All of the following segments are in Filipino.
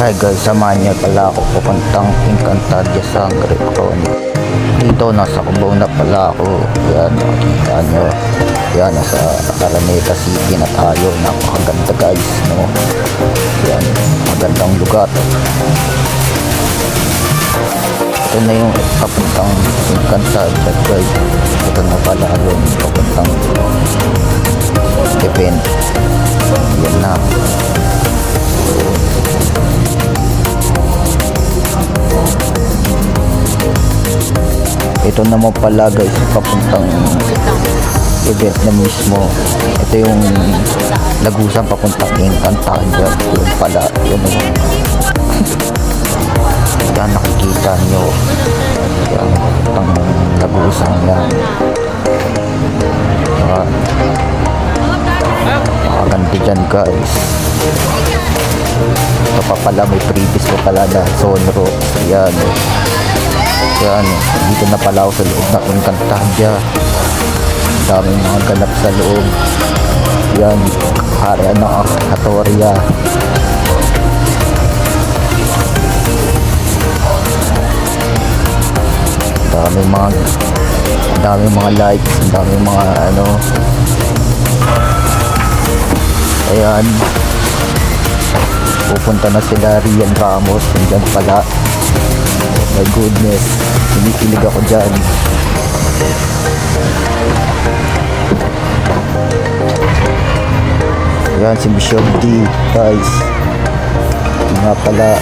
Hi guys, samahan niyo pala ako pupuntang Encantadia Sangre Chronic. Dito, nasa Cubao na pala ako. Yan, makikita nyo. Yan, nasa Araneta City na tayo. Napakaganda guys, no? Yan, magandang lugar. Ito na yung papuntang Encantadia guys. Ito na pala yung papuntang event. Yan na. Ito naman pala guys, papuntang event na mismo. Ito yung Lagusan papuntang Encantadia. Yun pala, yun o. Yan, nakikita nyo. Yan, papuntang Lagusan yan. Yan. Makaganda dyan guys. Ito pa pala, may previous ko pala na Sonro. Yan. Yan, dito na pala ako sa loob ng Encantadia. Daming mga ganap sa loob. Yan, harian ng Akatoria. Daming mga lights, daming mga ano. Ayan, pupunta na sila Rian Ramos. Nandyan pala. My goodness, kinikilig ako dyan. Yan si Michelle D guys. Ito nga pala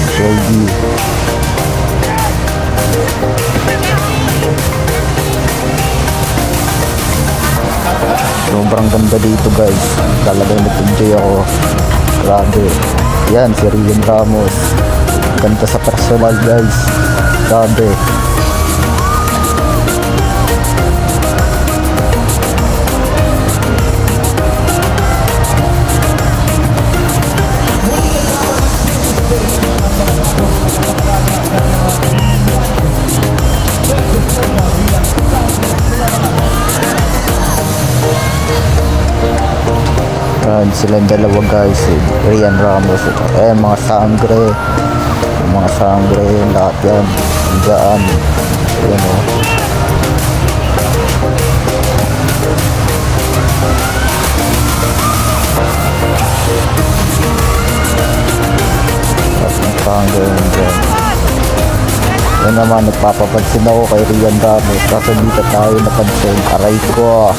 Michelle D. Sobrang ganda dito guys. Talagang nag-enjoy ako. Grabe. Yan si Rian Ramos. Ganda sa personal guys. Grabe. Yan silang dalawa guys. Rian Ramos. Mga sangre. Mga sangre, lahat yan. Diyan. Ayan o. Ang sangre dyan. Yan naman, nagpapapansin ako kay Rian Ramos. Kaso dito tayo napansin. Aray ko.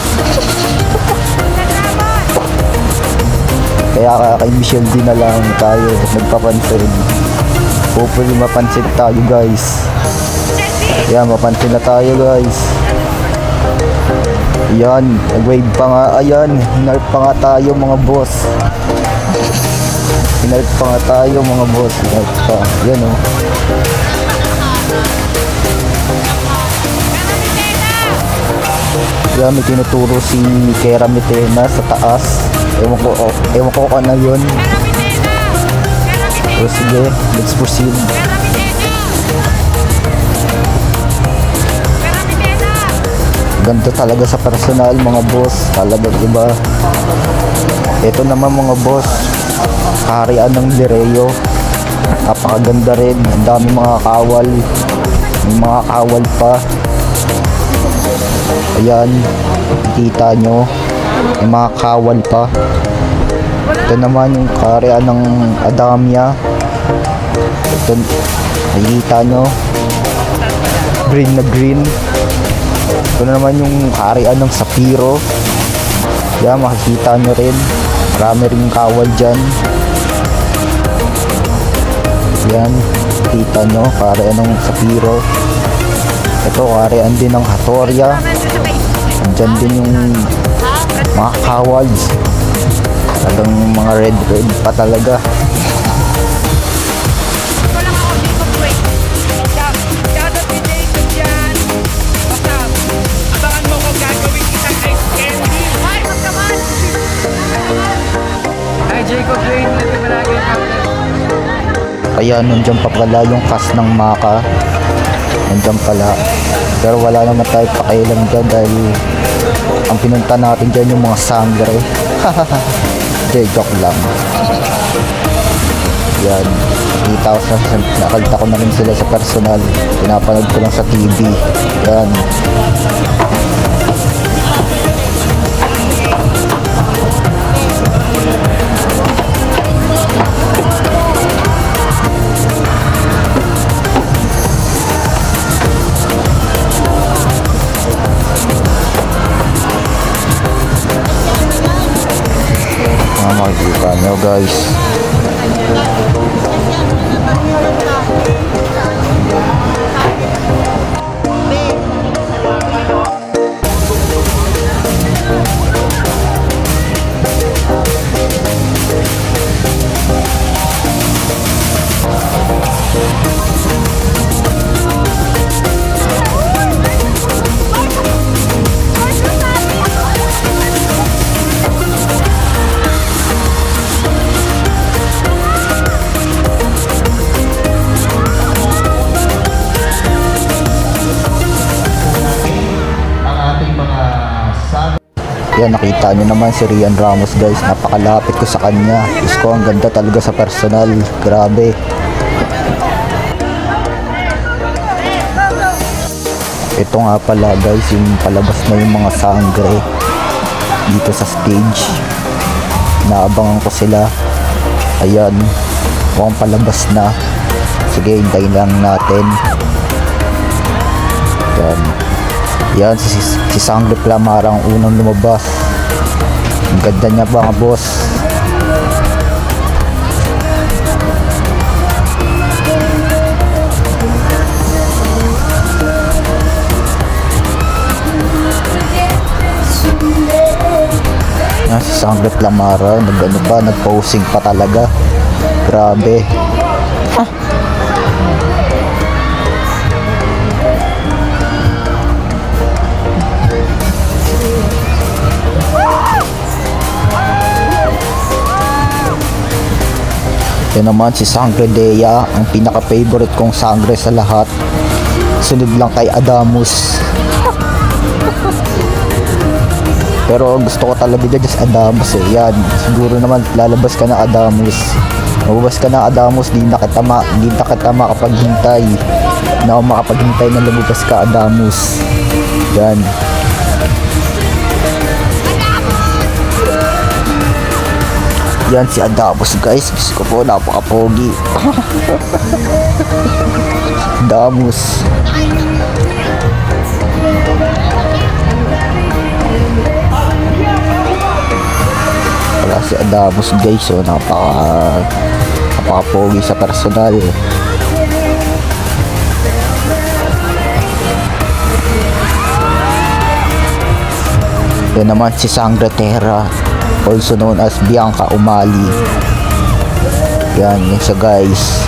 Kaya kay Michelle D na lang tayo nagpapansin. Hopefully mapansin tayo guys. Yan, mapansin na tayo guys. Yan, nag-wave pa nga. Ayan, hinarp pa nga tayo mga boss. Hinarp pa nga tayo mga boss. Hinarp pa. Yan o. Yan, may tinuturo si Kera Mitena sa taas. Ewan ko ano yun. So sige, let's proceed. Ganda talaga sa personal mga boss. Talaga diba? Ito naman mga boss, harian ng Lereo. Napakaganda rin. Ang dami mga kawal. May mga kawal pa. Ayan, kita nyo. May mga kawal pa. Ito naman yung karian ng Adamia. Ito, nakikita nyo. Green na green. Ito naman yung karian ng Sapiro. Yan, makikita nyo rin. Marami rin kawal dyan. Yan, kita nyo. Karian ng Sapiro. Ito, karian din ng Hatoria. Dyan din yung mga kawals. Talagang mga red pa talaga. Kaya nandiyan pa pala yung cast ng Maka. Nandiyan pala. Pero wala naman tayo pakialam dyan dahil ang pinunta natin dyan yung mga sangre. Joke lang. Yan. Nakita ko na rin sila sa personal. Pinapanood ko lang sa TV. Yan. Makikita nyo guys. Yan, nakita nyo naman si Rian Ramos guys. Napakalapit ko sa kanya. Diyos ko, ang ganda talaga sa personal. Grabe. Ito nga pala guys, yung palabas na yung mga sangre dito sa stage. Naabangan ko sila. Ayan, mukhang palabas na. Sige, hintayin lang natin. Yan. Yan, si Sangre Plamara ang unang lumabas. Ang ganda niya ba mga boss? Yan, si Sangre Plamara, nag-posing pa talaga. Grabe. Ito naman si Sangre Dea, ang pinaka-favorite kong sangre sa lahat. Sunod lang kay Adamus. Pero gusto ko talaga dyan si Adamus eh. Yan, siguro naman lalabas ka na Adamus. Mababas ka na Adamus, di na kita makapaghintay. Hindi na ako makapaghintay na lumabas ka Adamus. Yan. Yan si Adamus guys. Gusto ko po, napaka-pogi. Adamus. Wala si Adamus guys. So, napaka-pogi sa personal. Yan naman si Sangre Terra, also known as Bianca Umali. Yan, yun siya guys.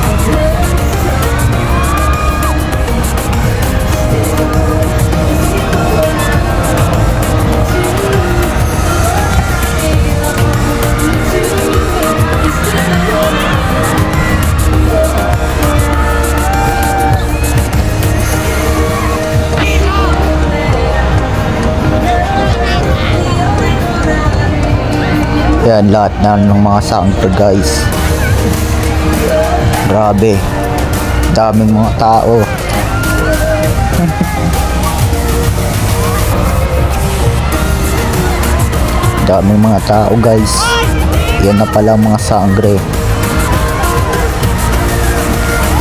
Yan, lahat na ng mga sangre guys. Grabe, daming mga tao. Daming mga tao guys. Yan na pala mga sangre.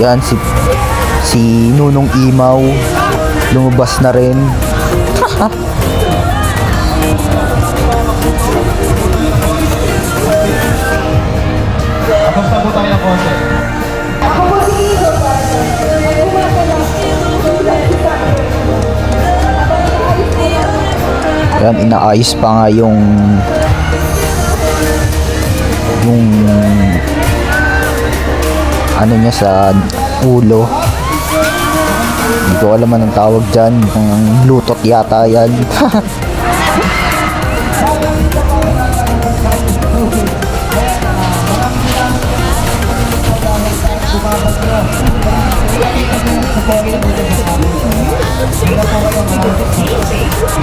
Yan si Nunong Imaw lumabas na rin. Tapos tayo ng konti. Ako po si Ido. Yan, inaayos pa nga yung ano niya sa ulo. Hindi ko alam anong tawag dyan. Lutot yata yan.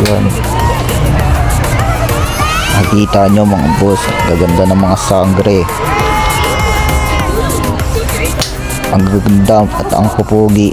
Yan. Nakita nyo mga boss, gaganda ng mga sangre. Ang gaganda at ang pupugi.